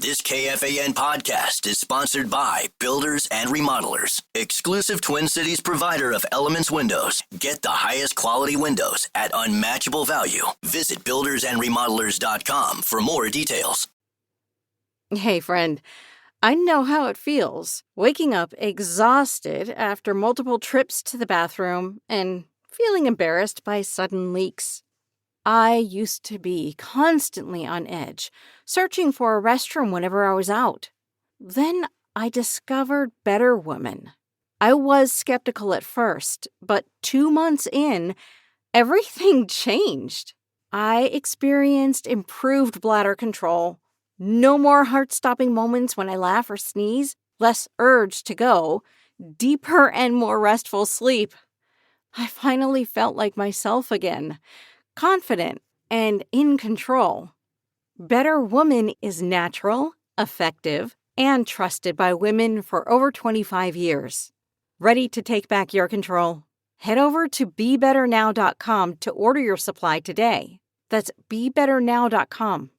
This KFAN podcast is sponsored by Builders and Remodelers, exclusive Twin Cities provider of Elements Windows. Get the highest quality windows at unmatchable value. Visit buildersandremodelers.com for more details. Hey, friend, I know how it feels, waking up exhausted after multiple trips to the bathroom and feeling embarrassed by sudden leaks. I used to be constantly on edge, searching for a restroom whenever I was out. Then I discovered Better Woman. I was skeptical at first, but 2 months in, everything changed. I experienced improved bladder control, no more heart-stopping moments when I laugh or sneeze, less urge to go, deeper and more restful sleep. I finally felt like myself again, confident and in control. Better Woman is natural, effective, and trusted by women for over 25 years. Ready to take back your control? Head over to BeBetterNow.com to order your supply today. That's BeBetterNow.com.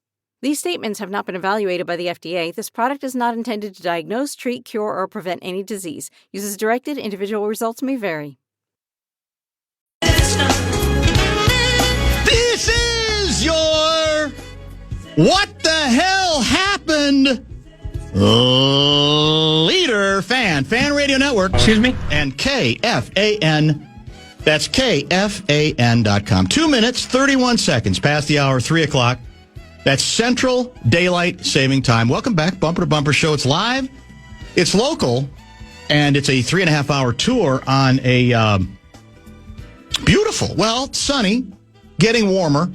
These statements have not been evaluated by the FDA. This product is not intended to diagnose, treat, cure, or prevent any disease. Use as directed. Individual results may vary. This is your What the Hell Happened Leader Fan Radio Network. Excuse me? And KFAN. That's KFAN.com. 2 minutes, 31 seconds past the hour, 3 o'clock. That's Central Daylight Saving Time. Welcome back, Bumper to Bumper Show. It's live, it's local, and it's a 3.5-hour tour on a beautiful, well, sunny, getting warmer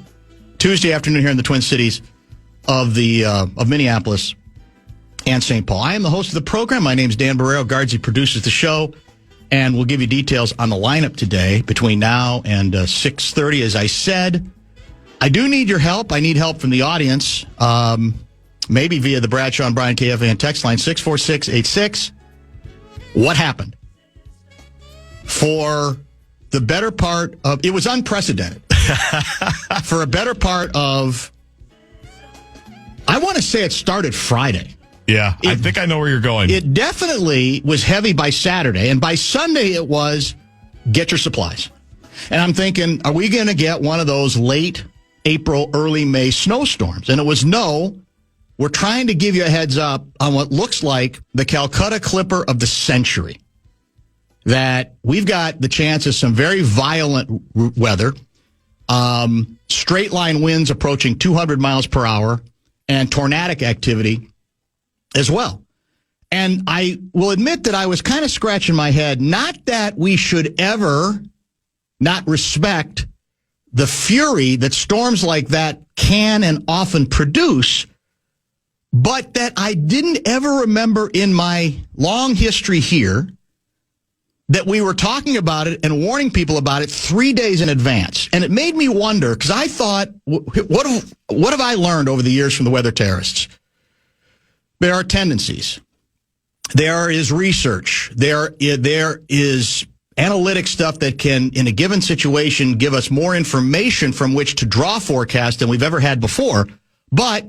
Tuesday afternoon here in the Twin Cities of Minneapolis and St. Paul. I am the host of the program. My name is Dan Barreiro. Guardsy produces the show, and we'll give you details on the lineup today between now and 6:30. As I said, I do need your help. I need help from the audience, maybe via the Bradshaw and Brian KFAN text line, 64686. What happened? For the better part of, it was unprecedented. For a better part of, I want to say it started Friday. Yeah, I think I know where you're going. It definitely was heavy by Saturday, and by Sunday it was, get your supplies. And I'm thinking, are we going to get one of those late April, early May snowstorms? And it was no. We're trying to give you a heads up on what looks like the Calcutta Clipper of the century. That we've got the chance of some very violent weather, straight line winds approaching 200 miles per hour, and tornadic activity as well. And I will admit that I was kind of scratching my head, not that we should ever not respect the fury that storms like that can and often produce, but that I didn't ever remember in my long history here that we were talking about it and warning people about it 3 days in advance. And it made me wonder, because I thought, what have I learned over the years from the weather terrorists? There are tendencies. There is research. There is analytic stuff that can, in a given situation, give us more information from which to draw forecasts than we've ever had before. But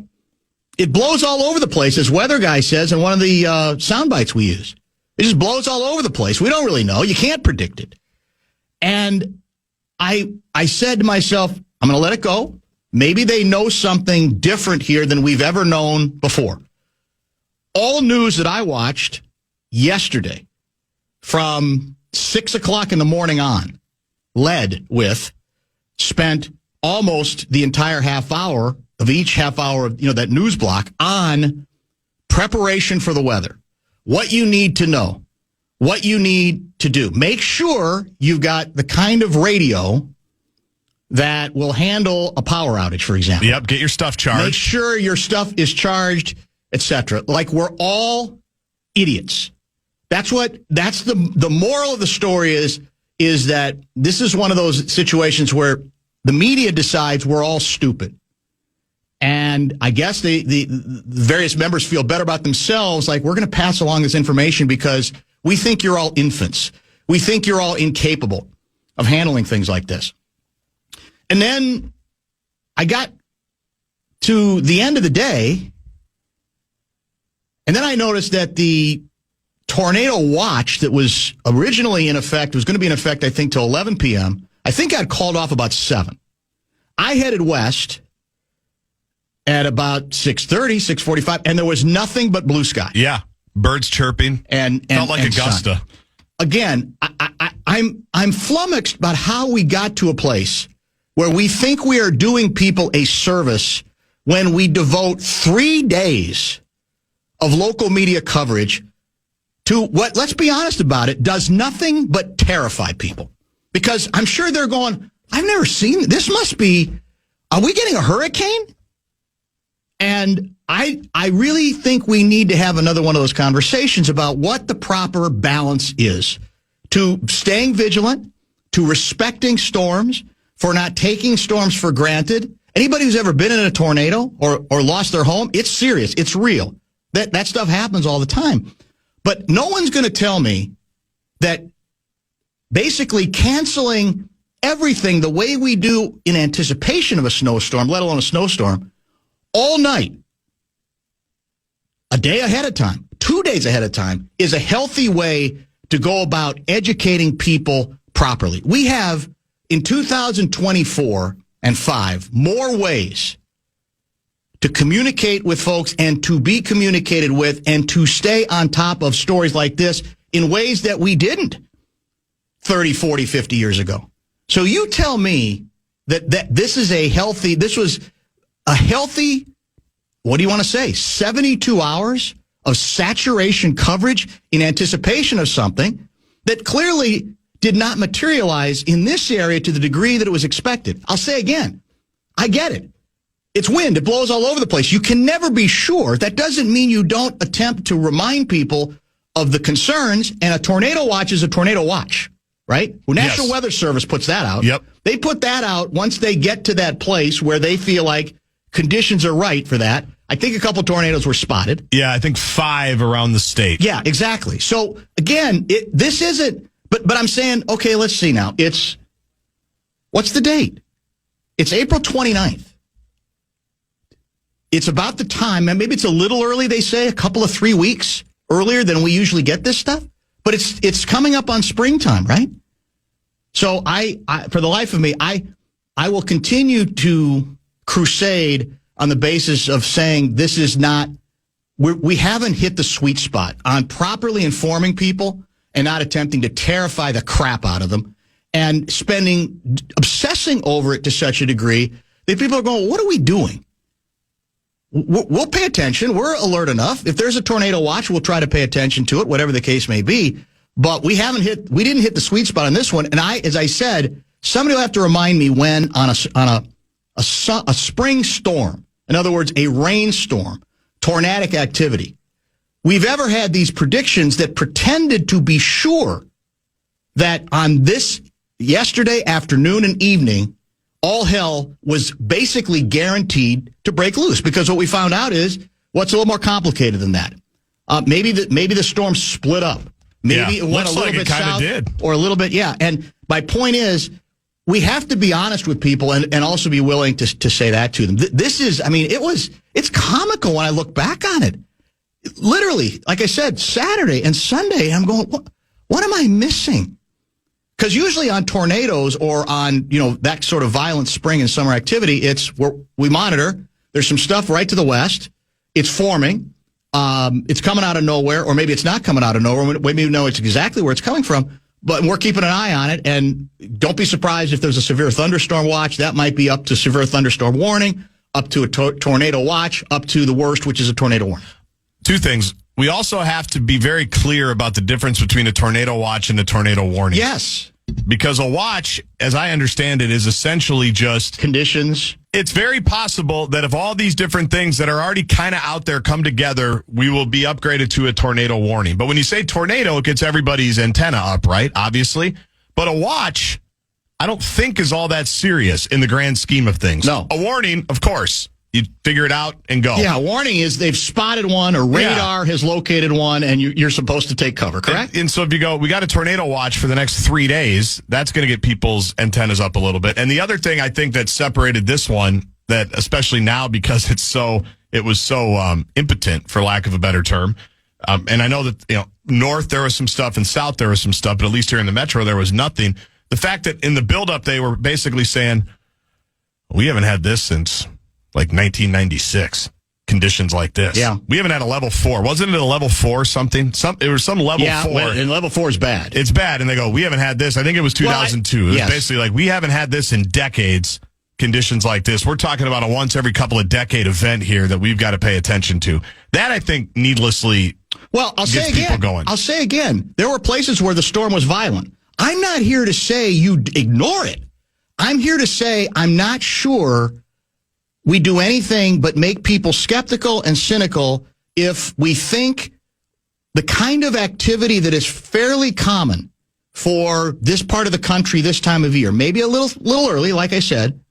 it blows all over the place, as Weather Guy says in one of the sound bites we use. It just blows all over the place. We don't really know. You can't predict it. And I said to myself, I'm going to let it go. Maybe they know something different here than we've ever known before. All news that I watched yesterday from 6 o'clock in the morning on spent almost the entire half hour of each half hour of that news block on preparation for the weather. What you need to know, what you need to do. Make sure you've got the kind of radio that will handle a power outage, for example. Yep, get your stuff charged. Make sure your stuff is charged, etc. Like, we're all idiots. That's the moral of the story is that this is one of those situations where the media decides we're all stupid. And I guess the various members feel better about themselves, like, we're going to pass along this information because we think you're all infants. We think you're all incapable of handling things like this. And then I got to the end of the day, And then I noticed that the tornado watch that was originally in effect, was going to be in effect, I think, till 11 p.m., I think got called off about 7. I headed west at about 6:30, 6:45, and there was nothing but blue sky. Yeah, birds chirping. And felt like Augusta. Sun. Again, I'm flummoxed about how we got to a place where we think we are doing people a service when we devote 3 days of local media coverage to what, let's be honest about it, does nothing but terrify people. Because I'm sure they're going, I've never seen this. Must be, are we getting a hurricane? And I really think we need to have another one of those conversations about what the proper balance is to staying vigilant, to respecting storms, for not taking storms for granted. Anybody who's ever been in a tornado or lost their home, it's serious. It's real. That stuff happens all the time. But no one's going to tell me that basically canceling everything the way we do in anticipation of a snowstorm, let alone a snowstorm, all night, a day ahead of time, 2 days ahead of time, is a healthy way to go about educating people properly. We have, in 2024 and 5, more ways to communicate with folks and to be communicated with and to stay on top of stories like this in ways that we didn't 30, 40, 50 years ago. So you tell me that this was a healthy, what do you want to say, 72 hours of saturation coverage in anticipation of something that clearly did not materialize in this area to the degree that it was expected. I'll say again, I get it. It's wind. It blows all over the place. You can never be sure. That doesn't mean you don't attempt to remind people of the concerns, and a tornado watch is a tornado watch, right? Well, National Weather Service puts that out. Yep. They put that out once they get to that place where they feel like conditions are right for that. I think a couple tornadoes were spotted. Yeah, I think 5 around the state. Yeah, exactly. So, again, this isn't, but I'm saying, okay, let's see now. What's the date? It's April 29th. It's about the time, and maybe it's a little early, they say, a couple of 3 weeks earlier than we usually get this stuff. But it's coming up on springtime, right? So I for the life of me, I will continue to crusade on the basis of saying this is not, we haven't hit the sweet spot on properly informing people and not attempting to terrify the crap out of them and obsessing over it to such a degree that people are going, what are we doing? We'll pay attention. We're alert enough. If there's a tornado watch, we'll try to pay attention to it, whatever the case may be. But we didn't hit the sweet spot on this one. And as I said, somebody will have to remind me when on a spring storm, in other words, a rainstorm, tornadic activity, we've ever had these predictions that pretended to be sure that on this yesterday afternoon and evening, all hell was basically guaranteed to break loose, because what we found out is what's a little more complicated than that. Maybe the storm split up. Maybe it went a little bit south or a little bit. Yeah. And my point is, we have to be honest with people and also be willing to say that to them. This is, it's comical when I look back on it. Literally, like I said, Saturday and Sunday, I'm going, what am I missing? Because usually on tornadoes or on, that sort of violent spring and summer activity, we monitor. There's some stuff right to the west. It's forming. It's coming out of nowhere, or maybe it's not coming out of nowhere. Maybe we know it's exactly where it's coming from, but we're keeping an eye on it. And don't be surprised if there's a severe thunderstorm watch. That might be up to severe thunderstorm warning, up to a tornado watch, up to the worst, which is a tornado warning. 2 things. We also have to be very clear about the difference between a tornado watch and a tornado warning. Yes. Because a watch, as I understand it, is essentially just conditions. It's very possible that if all these different things that are already kind of out there come together, we will be upgraded to a tornado warning. But when you say tornado, it gets everybody's antenna up, right? Obviously. But a watch, I don't think is all that serious in the grand scheme of things. No. A warning, of course. You figure it out and go. Yeah, warning is they've spotted one, or radar has located one, and you're supposed to take cover, correct? And so if you go, we got a tornado watch for the next 3 days, that's going to get people's antennas up a little bit. And the other thing I think that separated this one, that especially now because it's so it was so impotent, for lack of a better term. And I know that, north there was some stuff and south there was some stuff, but at least here in the metro there was nothing. The fact that in the buildup they were basically saying, we haven't had this since like 1996. Conditions like this. Yeah. We haven't had a level 4. Wasn't it a level 4 something? It was some level 4. And level 4 is bad. It's bad. And they go, we haven't had this. I think it was 2002. It was basically like, we haven't had this in decades. Conditions like this. We're talking about a once every couple of decade event here that we've got to pay attention to. That, I think, needlessly gets people going. I'll say again, there were places where the storm was violent. I'm not here to say you ignore it. I'm here to say I'm not sure we do anything but make people skeptical and cynical if we think the kind of activity that is fairly common for this part of the country this time of year, maybe a little early, like I said,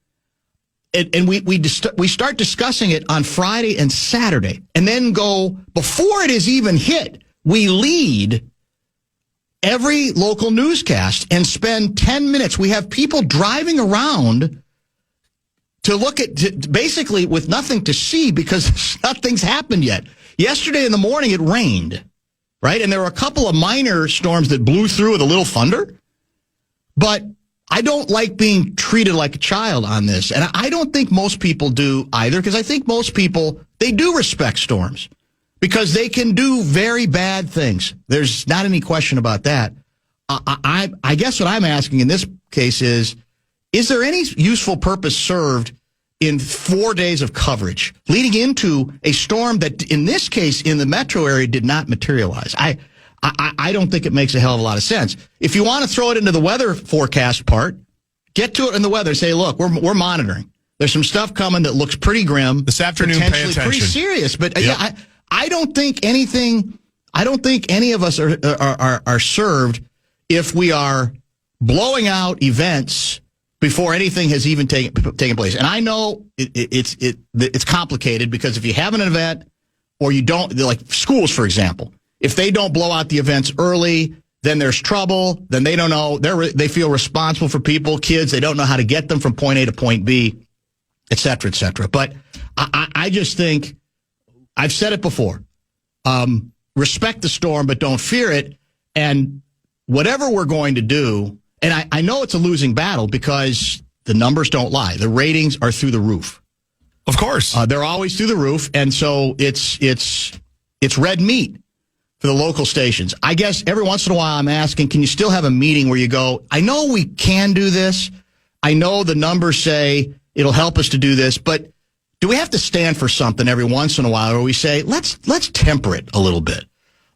and we start discussing it on Friday and Saturday, and then go, before it is even hit, we lead every local newscast and spend 10 minutes. We have people driving around to look at, basically with nothing to see because nothing's happened yet. Yesterday in the morning, it rained, right? And there were a couple of minor storms that blew through with a little thunder. But I don't like being treated like a child on this. And I don't think most people do either, because I think most people, they do respect storms because they can do very bad things. There's not any question about that. I guess what I'm asking in this case is there any useful purpose served in 4 days of coverage leading into a storm that, in this case, in the metro area, did not materialize? I don't think it makes a hell of a lot of sense. If you want to throw it into the weather forecast part, get to it in the weather. Say, look, we're monitoring. There's some stuff coming that looks pretty grim. This afternoon, pay attention. Pretty serious. But I don't think anything. I don't think any of us are served if we are blowing out events before anything has even taken place. And I know it's complicated because if you have an event or you don't, like schools, for example, if they don't blow out the events early, then there's trouble. Then they don't know. They feel responsible for people, kids. They don't know how to get them from point A to point B, et cetera, et cetera. But I just think, I've said it before, respect the storm, but don't fear it. And whatever we're going to do, and I know it's a losing battle because the numbers don't lie. The ratings are through the roof. Of course. They're always through the roof. And so it's red meat for the local stations. I guess every once in a while I'm asking, can you still have a meeting where you go, I know we can do this. I know the numbers say it'll help us to do this, but do we have to stand for something every once in a while where we say, let's temper it a little bit.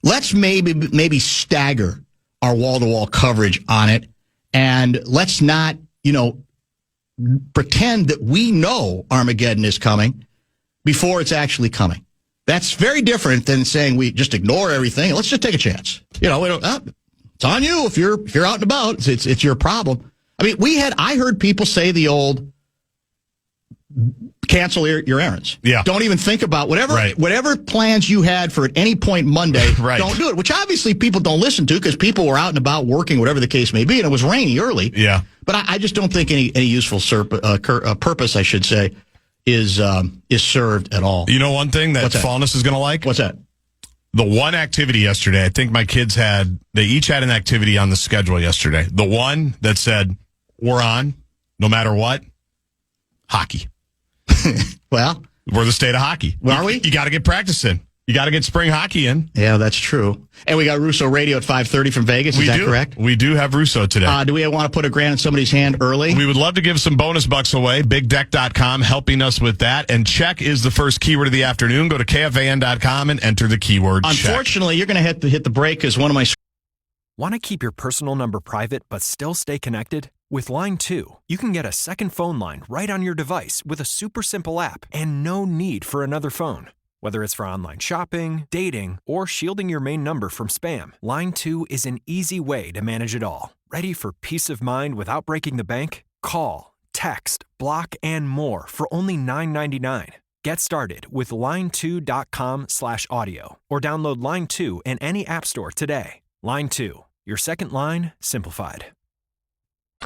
Let's maybe stagger our wall-to-wall coverage on it. And let's not, pretend that we know Armageddon is coming before it's actually coming. That's very different than saying we just ignore everything. Let's just take a chance. It's on you if you're out and about. It's your problem. I mean, I heard people say the old cancel your errands. Yeah. Don't even think about whatever plans you had for at any point Monday. Right. Don't do it, which obviously people don't listen to because people were out and about working, whatever the case may be, and it was rainy early. Yeah. But I just don't think any useful purpose, I should say, is served at all. You know one thing that Fallness is going to like? What's that? The one activity yesterday, I think my kids they each had an activity on the schedule yesterday. The one that said, we're on, no matter what, hockey. Well, we're the state of hockey. Are we? You got to get practice in. You got to get spring hockey in. Yeah, that's true. And we got Russo Radio at 5:30 from Vegas. Is that correct? We do have Russo today. Do we want to put a grand in somebody's hand early? We would love to give some bonus bucks away. BigDeck.com helping us with that. And check is the first keyword of the afternoon. Go to KFAN.com and enter the keyword check. Unfortunately, you're going to have to hit the break because one of my... Want to keep your personal number private but still stay connected? With Line 2, you can get a second phone line right on your device with a super simple app and no need for another phone. Whether it's for online shopping, dating, or shielding your main number from spam, Line 2 is an easy way to manage it all. Ready for peace of mind without breaking the bank? Call, text, block, and more for only $9.99. Get started with line2.com/audio or download Line 2 in any app store today. Line 2, your second line simplified.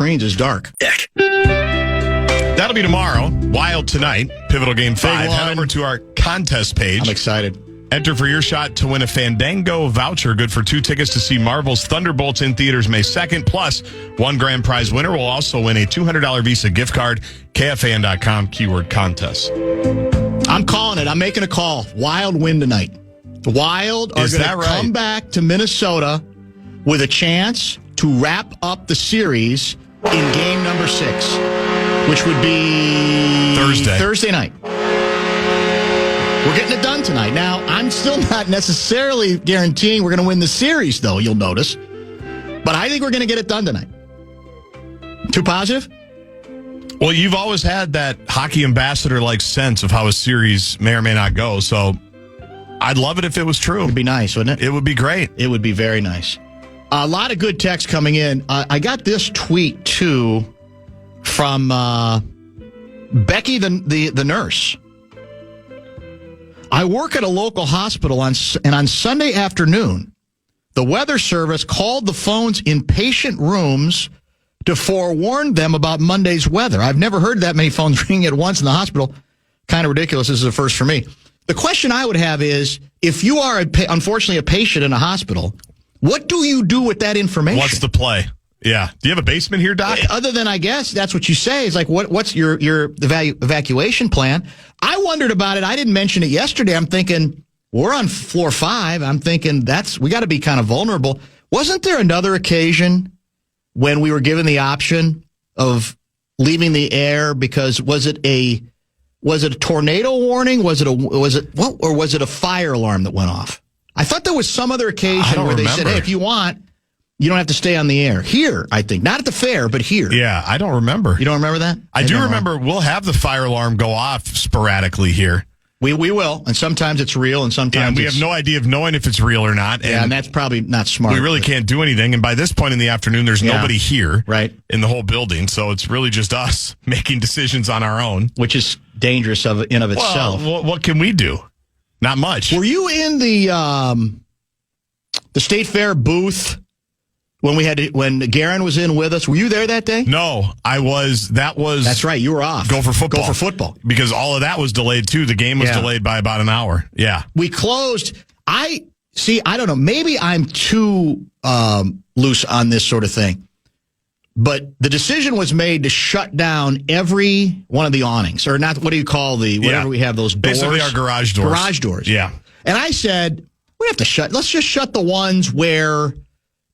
Marines is dark. That'll be tomorrow. Wild tonight. Pivotal game 5. Head over to our contest page. I'm excited. Enter for your shot to win a Fandango voucher, good for 2 tickets to see Marvel's Thunderbolts in theaters May 2nd. Plus, one grand prize winner will also win a $200 Visa gift card. KFAN.com, keyword contest. I'm calling it. I'm making a call. Wild win tonight. The Wild are going to come back to Minnesota with a chance to wrap up the series in game number 6, which would be Thursday night. We're getting it done tonight. Now, I'm still not necessarily guaranteeing we're going to win the series, though, you'll notice. But I think we're going to get it done tonight. Too positive? Well, you've always had that hockey ambassador-like sense of how a series may or may not go, so I'd love it if it was true. It'd be nice, wouldn't it? It would be great. It would be very nice. A lot of good texts coming in. I got this tweet, too, from Becky, the nurse. I work at a local hospital, and on Sunday afternoon, the weather service called the phones in patient rooms to forewarn them about Monday's weather. I've never heard that many phones ringing at once in the hospital. Kind of ridiculous. This is a first for me. The question I would have is, if you are, unfortunately, a patient in a hospital, what do you do with that information? What's the play? Yeah. Do you have a basement here, Doc? Other than, I guess, that's what you say. It's like, what's your evacuation plan? I wondered about it. I didn't mention it yesterday. I'm thinking, we're on floor 5. I'm thinking, we got to be kind of vulnerable. Wasn't there another occasion when we were given the option of leaving the air because was it a tornado warning? Was it a fire alarm that went off? I thought there was some other occasion where they said, hey, if you want, you don't have to stay on the air. Here, I think. Not at the fair, but here. Yeah, I don't remember. You don't remember that? I do remember we'll have the fire alarm go off sporadically here. We will, and sometimes it's real, and sometimes we have no idea of knowing if it's real or not. And that's probably not smart. We really can't do anything, and by this point in the afternoon, there's nobody here in the whole building, so it's really just us making decisions on our own. Which is dangerous in of itself. Well, what can we do? Not much. Were you in the State Fair booth when Garen was in with us? Were you there that day? No, I was. That's right. You were off. Go for football. Because all of that was delayed too. The game was delayed by about an hour. Yeah. We closed. I don't know. Maybe I'm too loose on this sort of thing. But the decision was made to shut down every one of the awnings, or not. What do you call whatever we have, those doors? Basically our garage doors. Garage doors. Yeah. And I said, let's just shut the ones where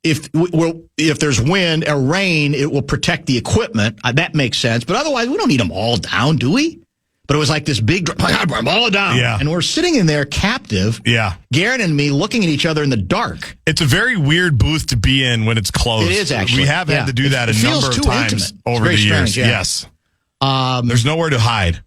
if there's wind or rain, it will protect the equipment. That makes sense. But otherwise, we don't need them all down, do we? But it was like this big, I'm all down. Yeah. And we're sitting in there captive. Yeah. Garrett and me looking at each other in the dark. It's a very weird booth to be in when it's closed. It is, actually. We have had to do that a number of times over the years. Strange, yeah. Yes. There's nowhere to hide.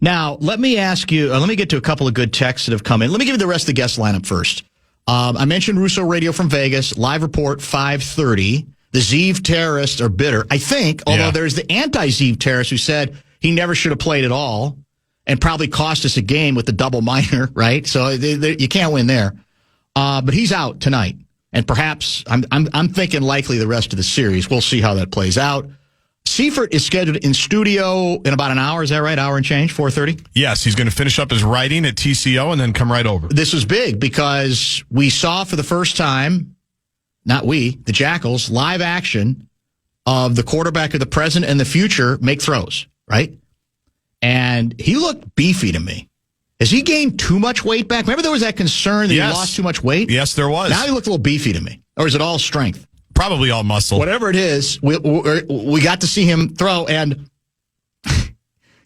Now, let me ask you, let me get to a couple of good texts that have come in. Let me give you the rest of the guest lineup first. I mentioned Russo Radio from Vegas, live report 5:30. The Zeev terrorists are bitter, I think, although there's the anti-Zeev terrorists who said he never should have played at all and probably cost us a game with the double minor, right? So you can't win there. But he's out tonight. And perhaps, I'm thinking likely the rest of the series. We'll see how that plays out. Seifert is scheduled in studio in about an hour. Is that right? Hour and change, 4:30? Yes, he's going to finish up his writing at TCO and then come right over. This was big because we saw for the first time, the Jackals, live action of the quarterback of the present and the future make throws, right? And he looked beefy to me. Has he gained too much weight back? Remember there was that concern that he lost too much weight? Yes, there was. Now he looked a little beefy to me. Or is it all strength? Probably all muscle. Whatever it is, we got to see him throw, and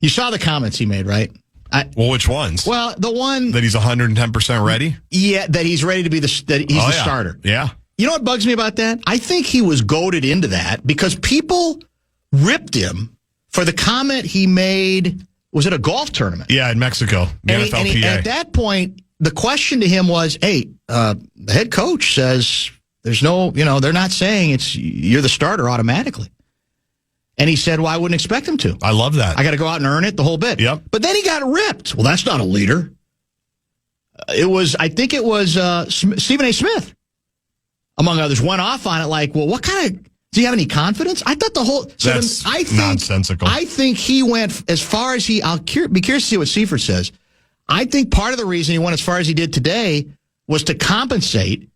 you saw the comments he made, right? Well, which ones? Well, the one that he's 110% ready. Yeah, that he's ready to be the starter. Yeah. You know what bugs me about that? I think he was goaded into that because people ripped him for the comment he made. Was it a golf tournament? Yeah, in Mexico, the NFLPA. And at that point, the question to him was, "Hey, the head coach says." There's no, they're not saying you're the starter automatically. And he said, well, I wouldn't expect him to. I love that. I got to go out and earn it, the whole bit. Yep. But then he got ripped. Well, that's not a leader. I think it was Stephen A. Smith, among others, went off on it like, well, what kind of, Do you have any confidence? I thought the whole... That's nonsensical. I think he went as far as he... I'll be curious to see what Seifert says. I think part of the reason he went as far as he did today was to compensate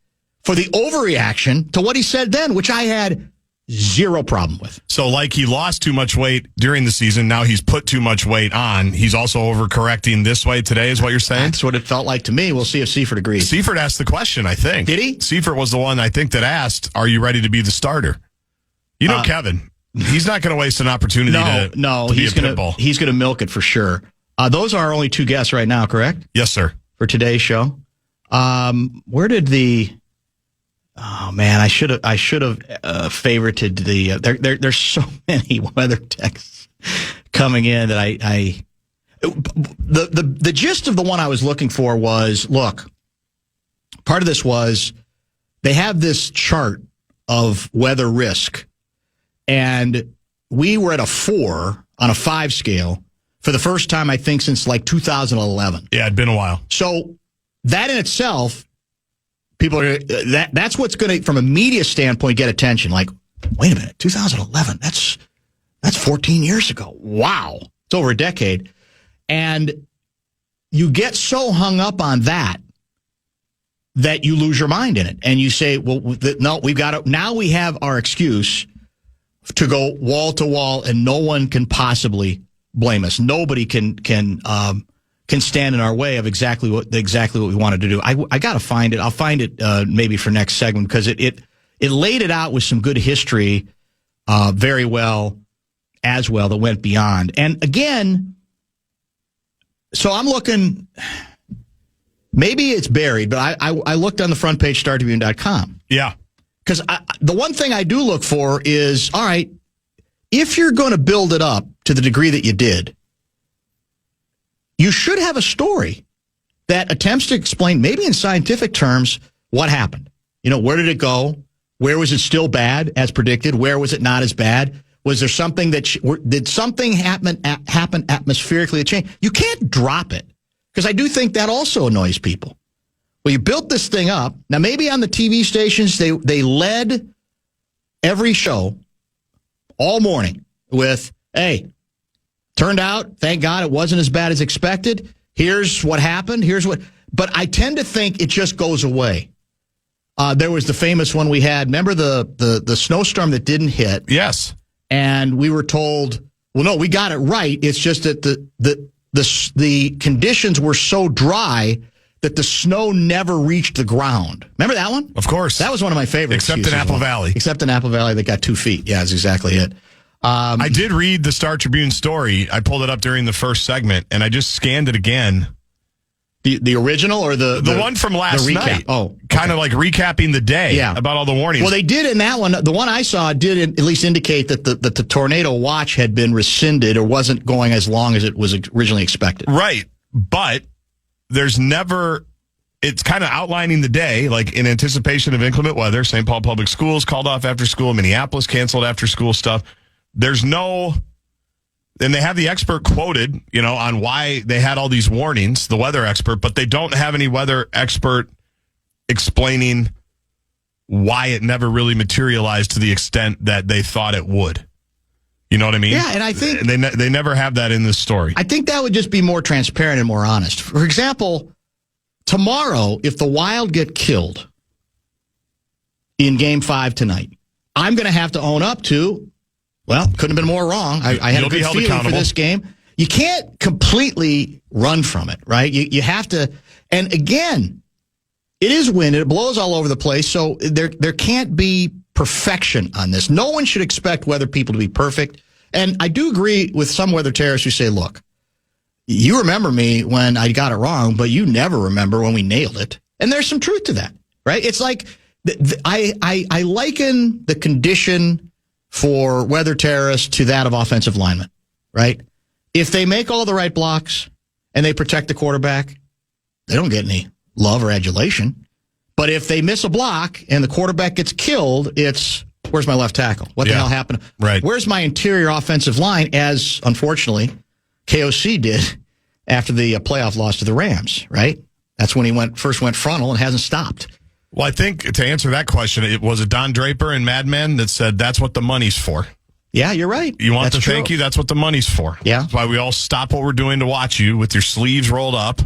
for the overreaction to what he said then, which I had zero problem with. So like he lost too much weight during the season, now he's put too much weight on. He's also overcorrecting this way today, is what you're saying? That's what it felt like to me. We'll see if Seifert agrees. Seifert asked the question, I think. Did he? Seifert was the one, I think, that asked, are you ready to be the starter? You know, Kevin, he's not going to waste an opportunity to be a pit bull. He's going to milk it for sure. Those are our only two guests right now, correct? Yes, sir. For today's show. Where did the... Oh man, I should have favorited the. There's so many weather texts coming in that the gist of the one I was looking for was, look, part of this was they have this chart of weather risk, and we were at a 4 on a 5 scale for the first time I think since like 2011. Yeah, it'd been a while. So that in itself. People are that's what's going to, from a media standpoint, get attention. Like, wait a minute, 2011. That's 14 years ago. Wow, it's over a decade, and you get so hung up on that you lose your mind in it, and you say, "Well, no, we've got to." Now we have our excuse to go wall to wall, and no one can possibly blame us. Nobody can stand in our way of exactly what we wanted to do. I got to find it. I'll find it maybe for next segment because it laid it out with some good history very well as well that went beyond. And again, so I'm looking, maybe it's buried, but I looked on the front page, StarTribune.com. Yeah. Because the one thing I do look for is, all right, if you're going to build it up to the degree that you did, you should have a story that attempts to explain, maybe in scientific terms, what happened. You know, where did it go? Where was it still bad, as predicted? Where was it not as bad? Was there something did something happen atmospherically that changed? You can't drop it, because I do think that also annoys people. Well, you built this thing up. Now, maybe on the TV stations, they led every show all morning with, hey, turned out, thank God, it wasn't as bad as expected. Here's what happened. But I tend to think it just goes away. There was the famous one we had. Remember the snowstorm that didn't hit? Yes. And we were told, well, no, we got it right. It's just that the conditions were so dry that the snow never reached the ground. Remember that one? Of course. That was one of my favorites. Except in Apple Valley. Except in Apple Valley, they got 2 feet. Yeah, that's exactly it. I did read the Star Tribune story. I pulled it up during the first segment, and I just scanned it again. The original or the one from last night? Oh, kind of like recapping the day about all the warnings. Well, they did in that one. The one I saw did at least indicate that the tornado watch had been rescinded or wasn't going as long as it was originally expected. Right, but there's never. It's kind of outlining the day, like in anticipation of inclement weather. St. Paul Public Schools called off after school. Minneapolis canceled after school stuff. There's no, and they have the expert quoted, on why they had all these warnings, the weather expert, but they don't have any weather expert explaining why it never really materialized to the extent that they thought it would. You know what I mean? Yeah, and I think they never have that in this story. I think that would just be more transparent and more honest. For example, tomorrow, if the Wild get killed in Game 5 tonight, I'm going to have to own up to, well, couldn't have been more wrong. I had a good feeling for this game. You can't completely run from it, right? You have to, and again, it is wind. It blows all over the place, so there can't be perfection on this. No one should expect weather people to be perfect. And I do agree with some weather terrorists who say, look, you remember me when I got it wrong, but you never remember when we nailed it. And there's some truth to that, right? It's like I liken the condition for weather terrorists to that of offensive linemen, right? If they make all the right blocks and they protect the quarterback, they don't get any love or adulation. But if they miss a block and the quarterback gets killed, it's, where's my left tackle? What the hell happened? Right. Where's my interior offensive line, as, unfortunately, KOC did after the playoff loss to the Rams, right? That's when he first went frontal and hasn't stopped. Well, I think to answer that question, it was Don Draper in Mad Men that said that's what the money's for. Yeah, you're right. You want That's the true. thank you? That's what the money's for. Yeah. That's why we all stop what we're doing to watch you with your sleeves rolled up.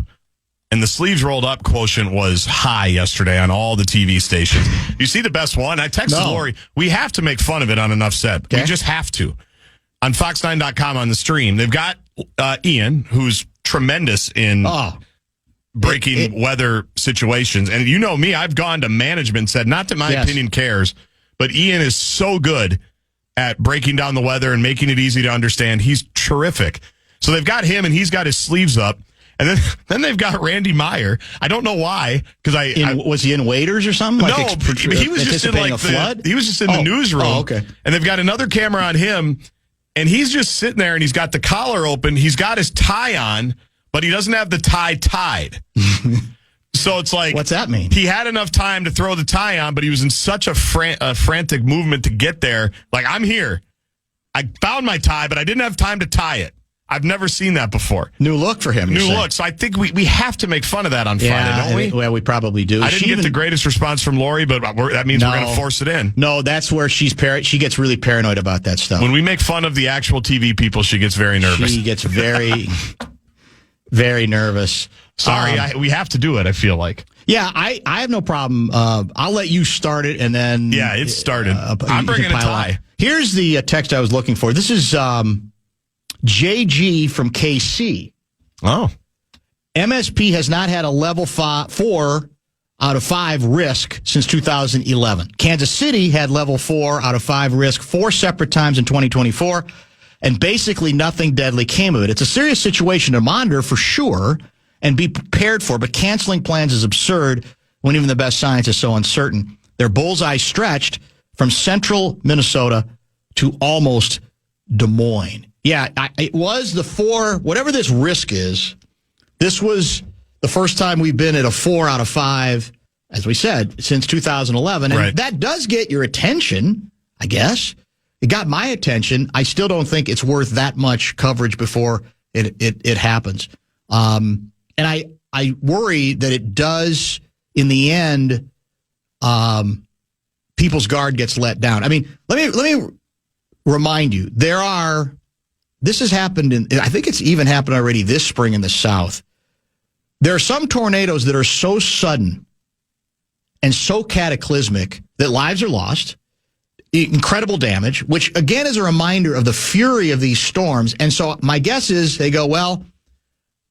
And the sleeves rolled up quotient was high yesterday on all the TV stations. You see the best one? I texted Lori. We have to make fun of it on Enough Said. Okay. We just have to. On Fox9.com on the stream, they've got Ian, who's tremendous in breaking weather situations. And you know me, I've gone to management, said, not that my opinion cares, but Ian is so good at breaking down the weather and making it easy to understand. He's terrific. So they've got him, and he's got his sleeves up. And then they've got Randy Meyer. I don't know why, because was he in Waiters or something? No, he was just in like flood. He was just in the newsroom. Oh, okay. And they've got another camera on him, and he's just sitting there, and he's got the collar open. He's got his tie on, but he doesn't have the tie tied. So it's like, what's that mean? He had enough time to throw the tie on, but he was in such a frantic movement to get there. Like, I'm here. I found my tie, but I didn't have time to tie it. I've never seen that before. New look for him. New look. So I think we have to make fun of that on Friday, don't we? Well, we probably do. I didn't get the greatest response from Lori, but that means we're going to force it in. No, that's where she gets really paranoid about that stuff. When we make fun of the actual TV people, she gets very nervous. She gets very, very nervous. Sorry, we have to do it, I feel like. Yeah, I have no problem. I'll let you start it, and then... Yeah, it started. I'm bringing a tie. On. Here's the text I was looking for. This is JG from KC. Oh. MSP has not had a level 4 out of 5 risk since 2011. Kansas City had level 4 out of 5 risk 4 separate times in 2024, and basically nothing deadly came of it. It's a serious situation to monitor for sure and be prepared for, but canceling plans is absurd when even the best science is so uncertain. Their bullseye stretched from central Minnesota to almost Des Moines. Yeah, it was the 4, whatever this risk is, this was the first time we've been at a 4 out of 5, as we said, since 2011. And that does get your attention, I guess. It got my attention. I still don't think it's worth that much coverage before it happens. And I worry that it does, in the end, people's guard gets let down. I mean, let me remind you, this has happened I think it's even happened already this spring in the South. There are some tornadoes that are so sudden and so cataclysmic that lives are lost, incredible damage, which again is a reminder of the fury of these storms. And so my guess is they go, well,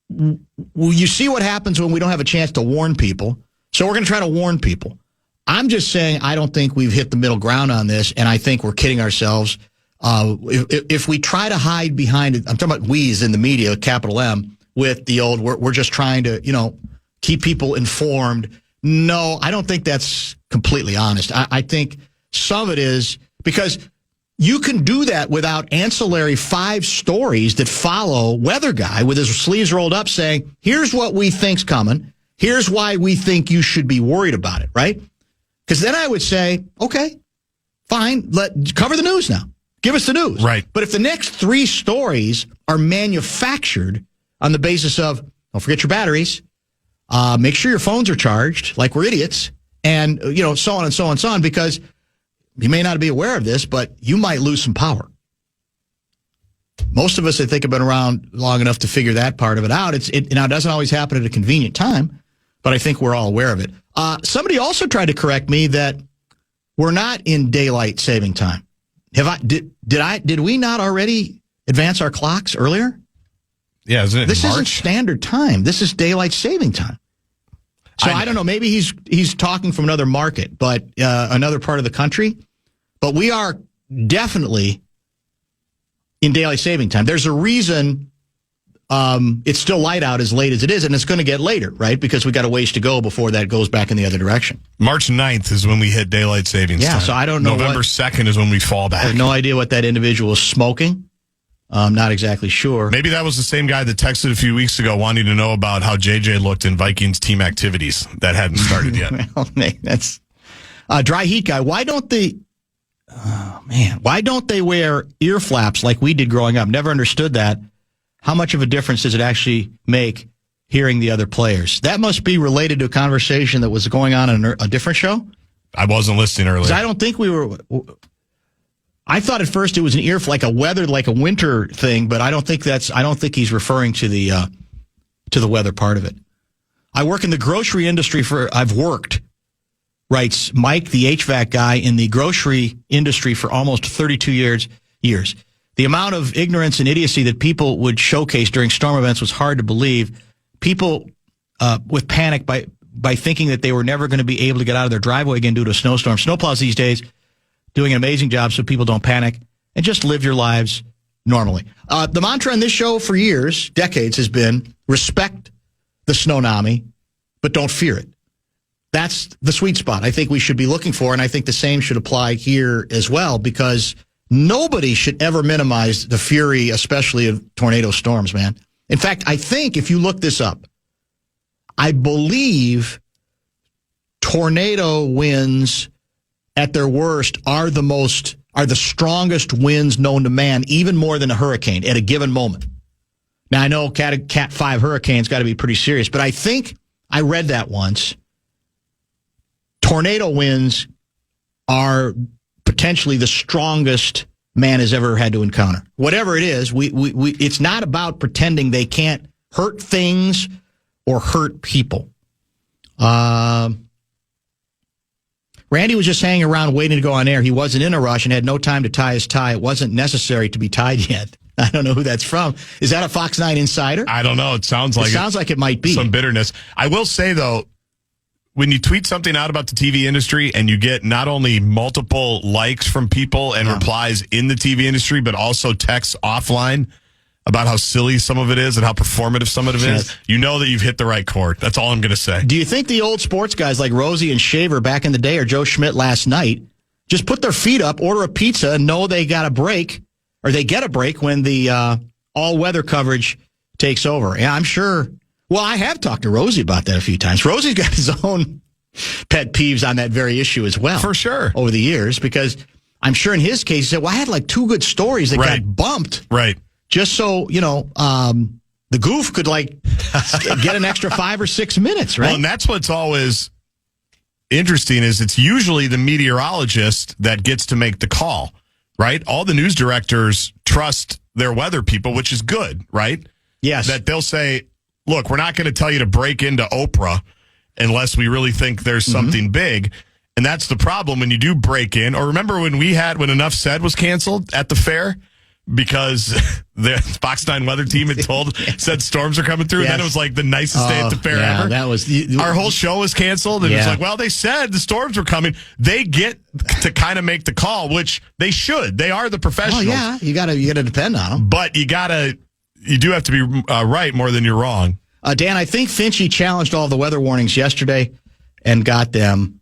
you see what happens when we don't have a chance to warn people. So we're going to try to warn people. I'm just saying I don't think we've hit the middle ground on this, and I think we're kidding ourselves. If we try to hide behind it, I'm talking about we's in the media, capital M, with the old, we're just trying to, keep people informed. No, I don't think that's completely honest. I think some of it is because you can do that without ancillary 5 stories that follow Weather Guy with his sleeves rolled up saying, here's what we think's coming. Here's why we think you should be worried about it, right? Because then I would say, okay, fine, cover the news now. Give us the news. Right. But if the next 3 stories are manufactured on the basis of, don't forget your batteries, make sure your phones are charged like we're idiots, and, so on and so on and so on, because you may not be aware of this, but you might lose some power. Most of us, I think, have been around long enough to figure that part of it out. It doesn't always happen at a convenient time, but I think we're all aware of it. Somebody also tried to correct me that we're not in daylight saving time. Did we not already advance our clocks earlier? Yeah, isn't it This March? Isn't standard time. This is daylight saving time. So I don't know. Maybe he's talking from another market, but another part of the country. But we are definitely in daylight saving time. There's a reason it's still light out as late as it is, and it's going to get later, right? Because we got a ways to go before that goes back in the other direction. March 9th is when we hit daylight savings time. So I don't know. November 2nd is when we fall back. I have no idea what that individual is smoking. I'm not exactly sure. Maybe that was the same guy that texted a few weeks ago wanting to know about how JJ looked in Vikings team activities. That hadn't started yet. Well, that's dry heat guy. Why don't they wear ear flaps like we did growing up? Never understood that. How much of a difference does it actually make hearing the other players. That must be related to a conversation that was going on in a different show? I wasn't listening earlier. I don't think we were... I thought at first it was an like a winter thing, but I don't think he's referring to the weather part of it. I work in the grocery industry I've worked, writes Mike, the HVAC guy, in the grocery industry for almost 32 years. The amount of ignorance and idiocy that people would showcase during storm events was hard to believe. People with panic by thinking that they were never going to be able to get out of their driveway again due to a snowstorm. Snowplows these days doing an amazing job so people don't panic and just live your lives normally. The mantra on this show for years, decades, has been respect the snownomi, but don't fear it. That's the sweet spot I think we should be looking for, and I think the same should apply here as well, because nobody should ever minimize the fury, especially of tornado storms, man. In fact, I think if you look this up, I believe tornado winds at their worst are the strongest winds known to man, even more than a hurricane at a given moment. Now, I know Cat 5 hurricane's got to be pretty serious, but I think I read that once. Tornado winds are potentially the strongest man has ever had to encounter. Whatever it is, it's not about pretending they can't hurt things or hurt people. Randy was just hanging around waiting to go on air. He wasn't in a rush and had no time to tie his tie. It wasn't necessary to be tied yet. I don't know who that's from. Is that a Fox 9 insider? I don't know. It sounds like it might be. Some bitterness. I will say, though, when you tweet something out about the TV industry and you get not only multiple likes from people and replies in the TV industry, but also texts offline about how silly some of it is and how performative some of it is, you know that you've hit the right chord. That's all I'm going to say. Do you think the old sports guys like Rosie and Shaver back in the day or Joe Schmidt last night just put their feet up, order a pizza, and know they got a break, or they get a break when the all-weather coverage takes over? Yeah, I'm sure. Well, I have talked to Rosie about that a few times. Rosie's got his own pet peeves on that very issue as well. For sure. Over the years, because I'm sure in his case, he said, well, I had like 2 good stories that got bumped. Right. Just so, the goof could get an extra 5 or 6 minutes, right? Well, and that's what's always interesting is it's usually the meteorologist that gets to make the call, right? All the news directors trust their weather people, which is good, right? Yes. That they'll say, look, we're not going to tell you to break into Oprah unless we really think there's something big. And that's the problem when you do break in. Or remember when Enough Said was canceled at the fair? Because the Fox 9 weather team had said storms are coming through. Yes. And then it was like the nicest day at the fair ever. That was our whole show was canceled. And it was like, well, they said the storms were coming. They get to kind of make the call, which they should. They are the professionals. Well, yeah, you gotta depend on them. But you do have to be right more than you're wrong. Dan, I think Finchie challenged all the weather warnings yesterday and got them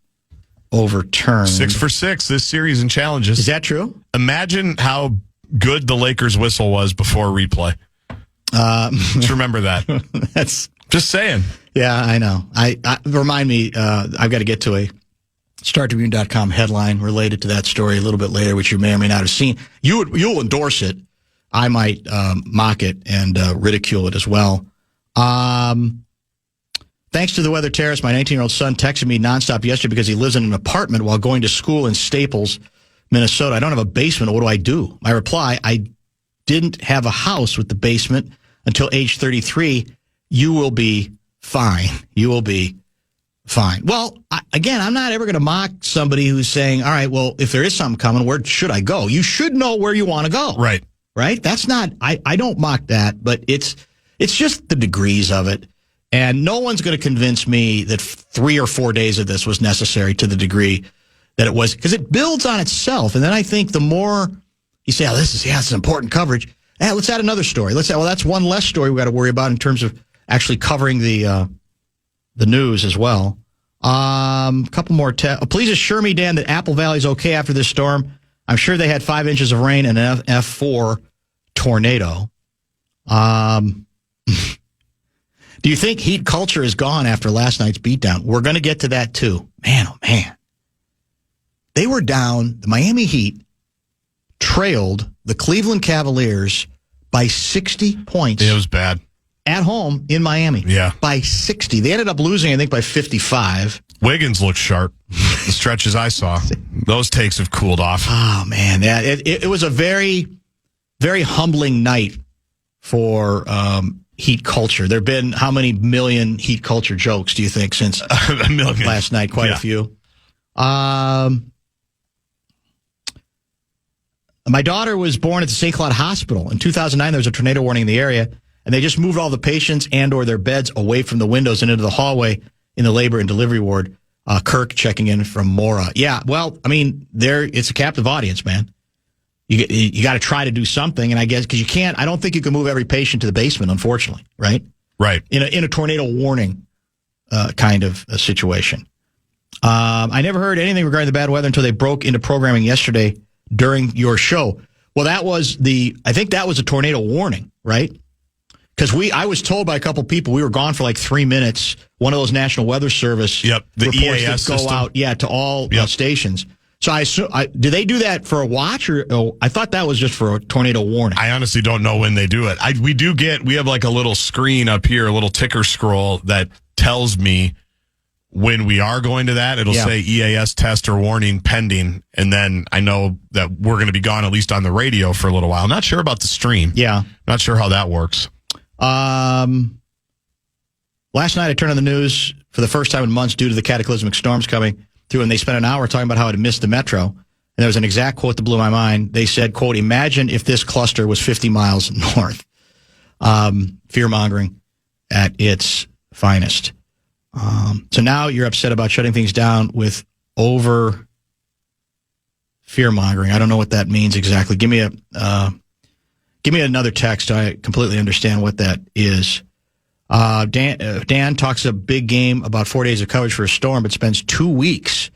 overturned. 6 for 6 this series in challenges. Is that true? Imagine how good the Lakers whistle was before replay. Just remember that. That's just saying. Yeah, I know. I remind me, I've got to get to a StarTribune.com headline related to that story a little bit later, which you may or may not have seen. You'll endorse it. I might mock it and ridicule it as well. Thanks to the weather terrorist, my 19-year-old son texted me nonstop yesterday because he lives in an apartment while going to school in Staples, Minnesota. I don't have a basement. What do I do? My reply, I didn't have a house with the basement until age 33. You will be fine. You will be fine. Well, again, I'm not ever going to mock somebody who's saying, all right, well, if there is something coming, where should I go? You should know where you want to go. Right. Right? That's not, I don't mock that, but it's just the degrees of it. And no one's going to convince me that 3 or 4 days of this was necessary to the degree that it was, because it builds on itself. And then I think the more you say, this is important coverage. Let's add another story. That's one less story we got to worry about in terms of actually covering the news as well. A couple more. Please assure me, Dan, that Apple Valley's okay after this storm. I'm sure they had 5 inches of rain and an F4 tornado. Do you think heat culture is gone after last night's beatdown? We're going to get to that too. Man, oh man. They were down. The Miami Heat trailed the Cleveland Cavaliers by 60 points. It was bad. at home in Miami. Yeah. By 60. They ended up losing, I think, by 55. Wiggins looked sharp. The stretches I saw. Those takes have cooled off. Oh, man. Yeah, it was a very, very humbling night for Heat culture. There have been how many million Heat culture jokes, do you think, since a million. Last night? Quite a few. My daughter was born at the St. Cloud Hospital. In 2009, there was a tornado warning in the area, and they just moved all the patients and or their beds away from the windows and into the hallway in the labor and delivery ward. Kirk checking in from Mora. Yeah, well, I mean, it's a captive audience, man. You got to try to do something, and I guess because you can't. I don't think you can move every patient to the basement, unfortunately. Right. Right. In a tornado warning kind of a situation. I never heard anything regarding the bad weather until they broke into programming yesterday during your show. Well, I think that was a tornado warning, right? Because I was told by a couple people we were gone for like 3 minutes. One of those National Weather Service the reports EAS that go system. out, to all stations. So I assume, do they do that for a watch, or I thought that was just for a tornado warning? I honestly don't know when they do it. We have like a little screen up here, a little ticker scroll that tells me when we are going to that. It'll say EAS test or warning pending, and then I know that we're going to be gone at least on the radio for a little while. I'm not sure about the stream. Yeah. Not sure how that works. Last night I turned on the news for the first time in months due to the cataclysmic storms coming through, and they spent an hour talking about how it had missed the metro. And there was an exact quote that blew my mind. They said, quote, "Imagine if this cluster was 50 miles north." Fear-mongering at its finest. So now you're upset about shutting things down with over fear-mongering. I don't know what that means exactly. Give me another text. I completely understand what that is. Dan talks a big game about 4 days of coverage for a storm, but spends 2 weeks.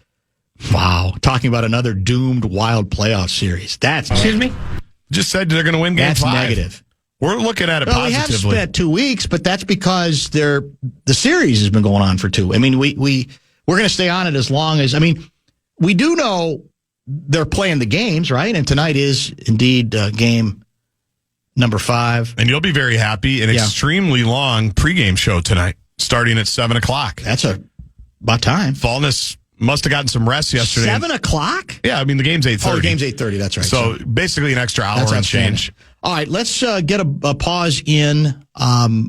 Wow. Talking about another doomed wild playoff series. Excuse me? Just said they're going to win game 5. That's negative. We're looking at it positively. We have spent 2 weeks, but that's because the series has been going on for 2. I mean, we're going to stay on it as long as, we do know they're playing the games, right? And tonight is indeed game number 5. And you'll be very happy. An extremely long pregame show tonight, starting at 7 o'clock. That's about time. Fallness must have gotten some rest yesterday. 7 o'clock? Yeah, the game's 8:30. Oh, the game's 8:30, that's right. So basically an extra hour and change. All right, let's get a pause in.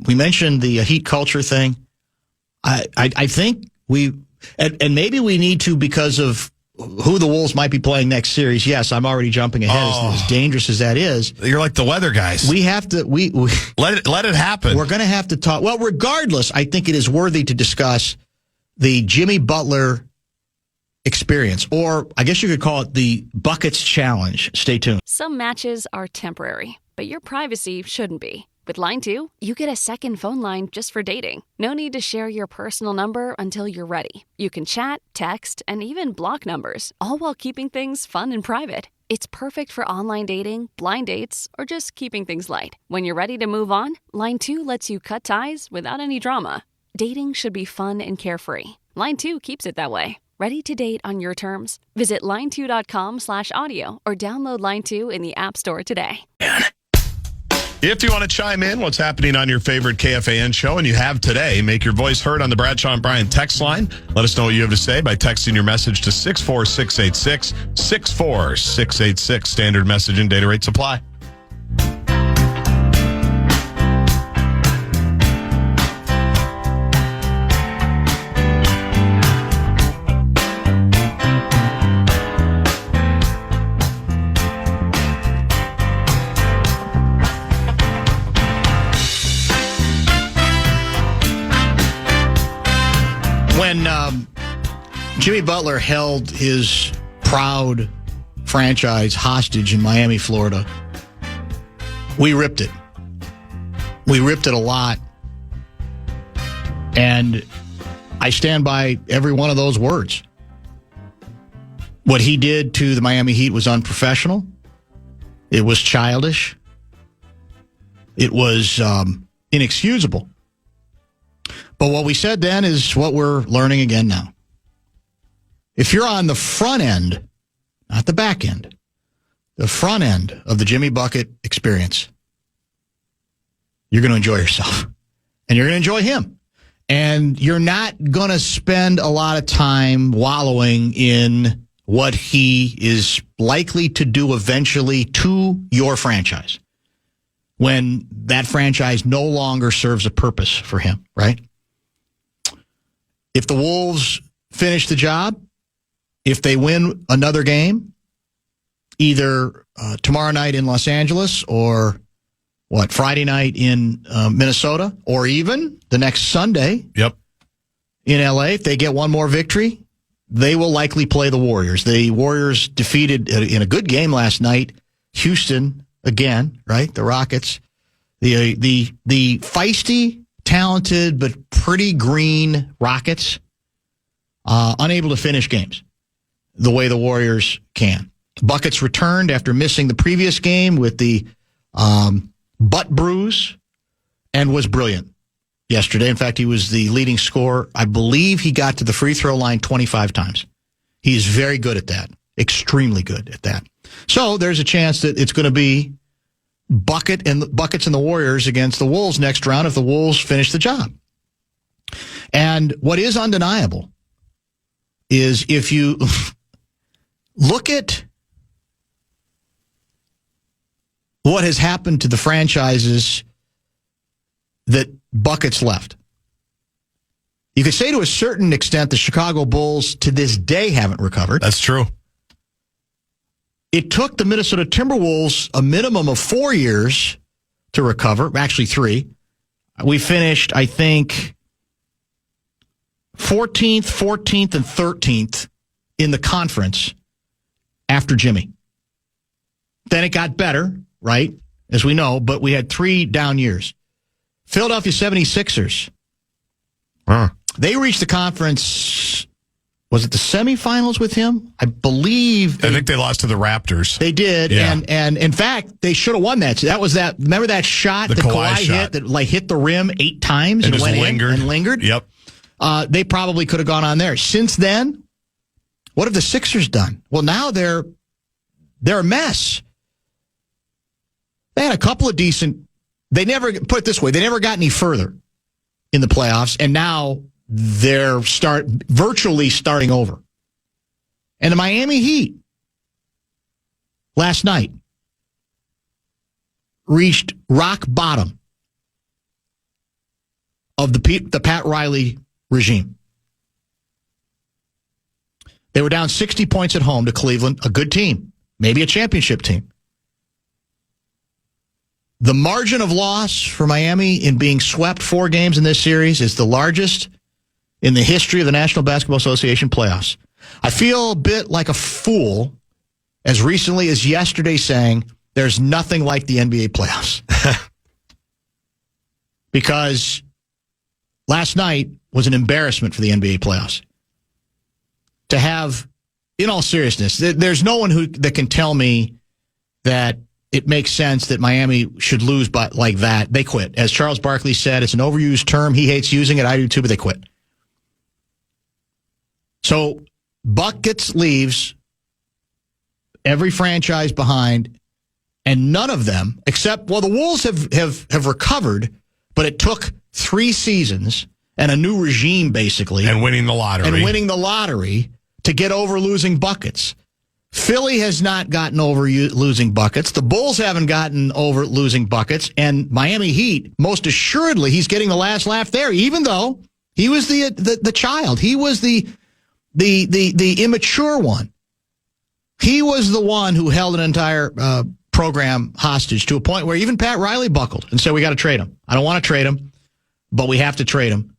We mentioned the Heat culture thing. I think and maybe we need to because of who the Wolves might be playing next series. Yes, I'm already jumping ahead as dangerous as that is. You're like the weather guys. We have to let it happen. We're going to have to talk. Well, regardless, I think it is worthy to discuss the Jimmy Butler experience, or I guess you could call it the Buckets Challenge. Stay tuned. Some matches are temporary, but your privacy shouldn't be. With Line 2, you get a second phone line just for dating. No need to share your personal number until you're ready. You can chat, text, and even block numbers, all while keeping things fun and private. It's perfect for online dating, blind dates, or just keeping things light. When you're ready to move on, Line 2 lets you cut ties without any drama. Dating should be fun and carefree. Line 2 keeps it that way. Ready to date on your terms? Visit line2.com/audio or download Line 2 in the App Store today. If you want to chime in, what's happening on your favorite KFAN show, and you have today, make your voice heard on the Bradshaw and Bryan text line. Let us know what you have to say by texting your message to 64686, 64686. Standard message and data rates apply. When Jimmy Butler held his proud franchise hostage in Miami, Florida, we ripped it. We ripped it a lot. And I stand by every one of those words. What he did to the Miami Heat was unprofessional. It was childish. It was inexcusable. But what we said then is what we're learning again now. If you're on the front end, not the back end, the front end of the Jimmy Bucket experience, you're going to enjoy yourself. and you're going to enjoy him. And you're not going to spend a lot of time wallowing in what he is likely to do eventually to your franchise when that franchise no longer serves a purpose for him, right? If the Wolves finish the job, if they win another game, either tomorrow night in Los Angeles or Friday night in Minnesota, or even the next Sunday in LA, if they get one more victory, they will likely play the Warriors. The Warriors defeated in a good game last night Houston again, right? The Rockets. The feisty, talented, but pretty green Rockets, unable to finish games the way the Warriors can. Buckets returned after missing the previous game with the butt bruise and was brilliant yesterday. In fact, he was the leading scorer. I believe he got to the free throw line 25 times. He is very good at that, extremely good at that. So there's a chance that it's going to be Buckets and the Warriors against the Wolves next round if the Wolves finish the job. And what is undeniable is if you look at what has happened to the franchises that Buckets left. You could say to a certain extent the Chicago Bulls to this day haven't recovered. That's true. It took the Minnesota Timberwolves a minimum of 4 years to recover, actually 3. We finished, I think, 14th, and 13th in the conference after Jimmy. Then it got better, right, as we know, but we had 3 down years. Philadelphia 76ers. They reached the conference, was it the semifinals with him? I believe. I think they lost to the Raptors. They did, yeah. and in fact, they should have won that. That was that. Remember that shot that Kawhi hit that hit the rim 8 times and went lingered. In and lingered? Yep. They probably could have gone on there. Since then, what have the Sixers done? Well, now they're a mess. They had a couple of decent. They never, put it this way, they never got any further in the playoffs, and now they're virtually starting over. And the Miami Heat last night reached rock bottom of the Pat Riley regime. They were down 60 points at home to Cleveland, a good team, maybe a championship team. The margin of loss for Miami in being swept 4 games in this series is the largest in the history of the National Basketball Association playoffs. I feel a bit like a fool as recently as yesterday saying there's nothing like the NBA playoffs. Because last night was an embarrassment for the NBA playoffs. To have, in all seriousness, there's no one that can tell me that it makes sense that Miami should lose like that. They quit. As Charles Barkley said, it's an overused term. He hates using it. I do too, but they quit. So Buckets leaves every franchise behind, and none of them, except, the Wolves have recovered, but it took 3 seasons and a new regime, basically. And winning the lottery. To get over losing Buckets. Philly has not gotten over losing Buckets. The Bulls haven't gotten over losing Buckets. And Miami Heat, most assuredly, he's getting the last laugh there, even though he was the child. He was the immature one. He was the one who held an entire program hostage to a point where even Pat Riley buckled and said, we got to trade him. I don't want to trade him, but we have to trade him.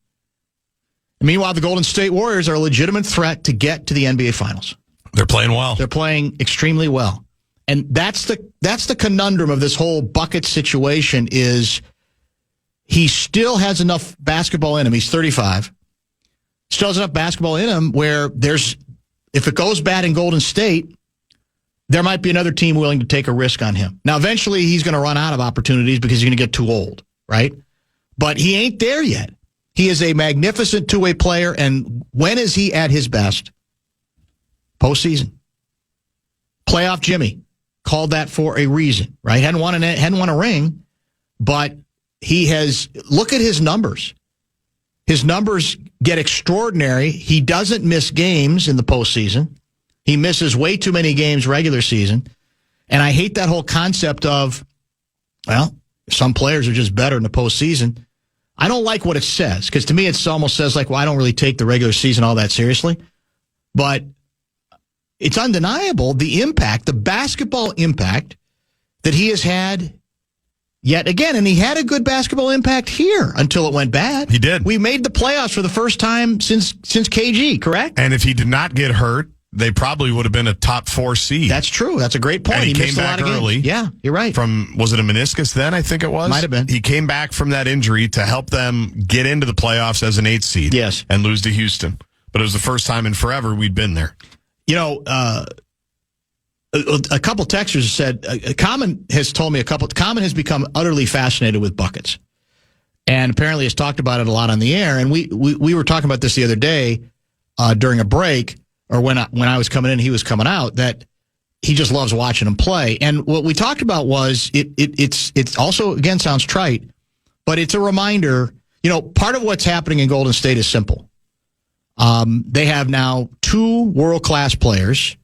And meanwhile, the Golden State Warriors are a legitimate threat to get to the NBA Finals. They're playing well. They're playing extremely well. And that's the conundrum of this whole bucket situation is he still has enough basketball in him. He's 35. Still has enough basketball in him where if it goes bad in Golden State, there might be another team willing to take a risk on him. Now, eventually, he's going to run out of opportunities because he's going to get too old, right? But he ain't there yet. He is a magnificent two-way player, and when is he at his best? Postseason. Playoff Jimmy called that for a reason, right? Hadn't won a ring, but look at his numbers. His numbers get extraordinary. He doesn't miss games in the postseason. He misses way too many games regular season. And I hate that whole concept of, well, some players are just better in the postseason. I don't like what it says, because to me it almost says like, well, I don't really take the regular season all that seriously. But it's undeniable the impact, the basketball impact that he has had yet again. And he had a good basketball impact here until it went bad. He did. We made the playoffs for the first time since KG, correct? And if he did not get hurt, they probably would have been a top 4 seed. That's true. That's a great point. And he came missed back a lot of early. games. Yeah, you're right. Was it a meniscus then, I think it was? Might have been. He came back from that injury to help them get into the playoffs as an 8th seed. Yes. And lose to Houston. But it was the first time in forever we'd been there. You know, a couple texters said, Common has told me Common has become utterly fascinated with buckets. And apparently has talked about it a lot on the air. And we were talking about this the other day during a break, or when I was coming in, he was coming out, that he just loves watching him play. And what we talked about was it's also, again, sounds trite, but it's a reminder. You know, part of what's happening in Golden State is simple. They have now 2 world-class players,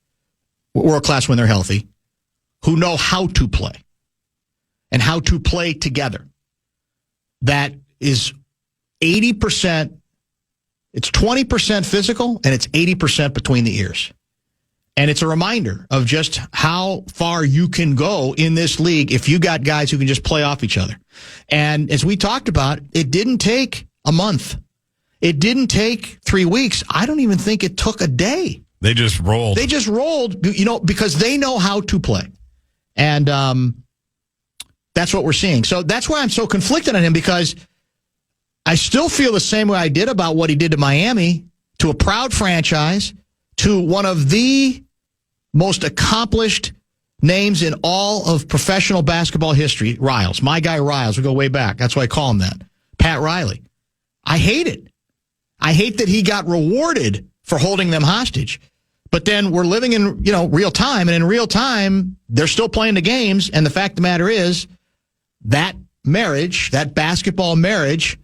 world-class when they're healthy, who know how to play and how to play together. That is 80%. It's 20% physical, and it's 80% between the ears. And it's a reminder of just how far you can go in this league if you got guys who can just play off each other. And as we talked about, it didn't take a month. It didn't take 3 weeks. I don't even think it took a day. They just rolled. They just rolled, you know, because they know how to play. And that's what we're seeing. So that's why I'm so conflicted on him, because I still feel the same way I did about what he did to Miami, to a proud franchise, to one of the most accomplished names in all of professional basketball history, Riles. My guy Riles. We go way back. That's why I call him that. Pat Riley. I hate it. I hate that he got rewarded for holding them hostage. But then we're living in, real time, and in real time, they're still playing the games, and the fact of the matter is that marriage, that basketball marriage,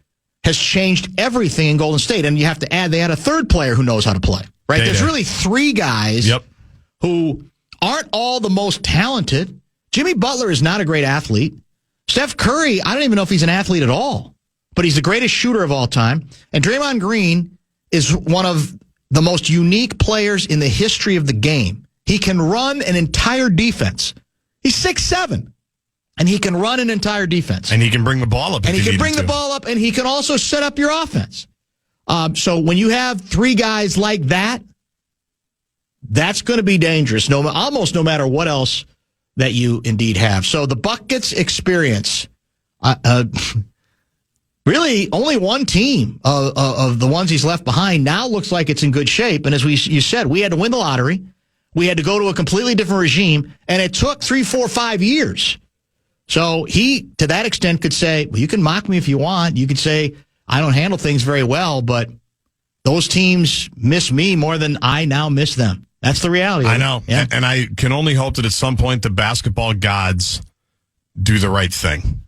has changed everything in Golden State. And you have to add, they had a third player who knows how to play, right? There's really 3 guys who aren't all the most talented. Jimmy Butler is not a great athlete. Steph Curry, I don't even know if he's an athlete at all, but he's the greatest shooter of all time. And Draymond Green is one of the most unique players in the history of the game. He can run an entire defense. He's 6'7". And he can run an entire defense. And he can bring the ball up. And he can bring the ball up, and he can also set up your offense. So when you have 3 guys like that, that's going to be dangerous, almost no matter what else that you indeed have. So the Buckets experience, really only one team of the ones he's left behind now looks like it's in good shape. And as you said, we had to win the lottery. We had to go to a completely different regime, and it took 3, 4, 5 years. So he, to that extent, could say, well, you can mock me if you want. You could say, I don't handle things very well, but those teams miss me more than I now miss them. That's the reality. I know. Yeah. And I can only hope that at some point the basketball gods do the right thing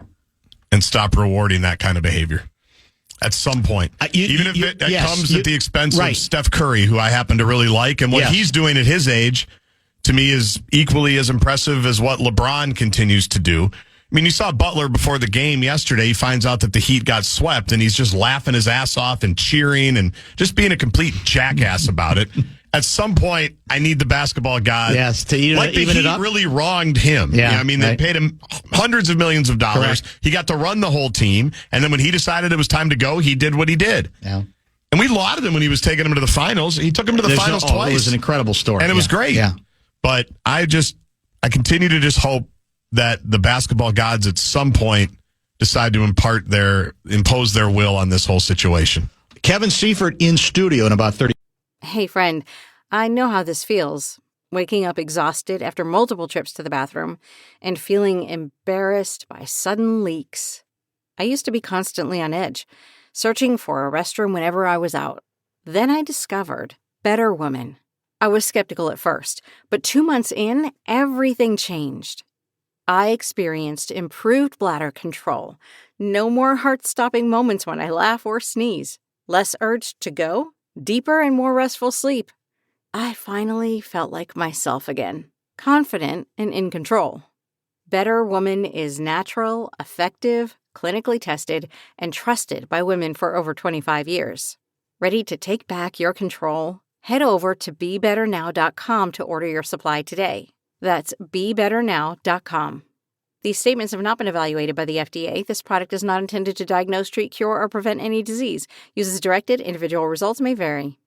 and stop rewarding that kind of behavior. At some point. Even if it comes at the expense of Steph Curry, who I happen to really like, and what he's doing at his age, to me, is equally as impressive as what LeBron continues to do. I mean, you saw Butler before the game yesterday. He finds out that the Heat got swept, and he's just laughing his ass off and cheering and just being a complete jackass about it. At some point, I need the basketball gods. to even the it Heat up. really wronged him. Yeah, I mean, they paid him hundreds of millions of dollars. Correct. He got to run the whole team, and then when he decided it was time to go, he did what he did. Yeah. And we lauded him when he was taking him to the finals. He took him to the finals twice. It was an incredible story. And it was great. Yeah. But I continue to just hope that the basketball gods at some point decide to impose their will on this whole situation. Kevin Seifert in studio in about 30. Hey, friend, I know how this feels. Waking up exhausted after multiple trips to the bathroom and feeling embarrassed by sudden leaks. I used to be constantly on edge, searching for a restroom whenever I was out. Then I discovered Better Woman. I was skeptical at first, but 2 months in, everything changed. I experienced improved bladder control, no more heart-stopping moments when I laugh or sneeze, less urge to go, deeper and more restful sleep. I finally felt like myself again, confident and in control. Better Woman is natural, effective, clinically tested, and trusted by women for over 25 years. Ready to take back your control? Head over to BeBetterNow.com to order your supply today. That's BeBetterNow.com. These statements have not been evaluated by the FDA. This product is not intended to diagnose, treat, cure, or prevent any disease. Use as directed. Individual results may vary.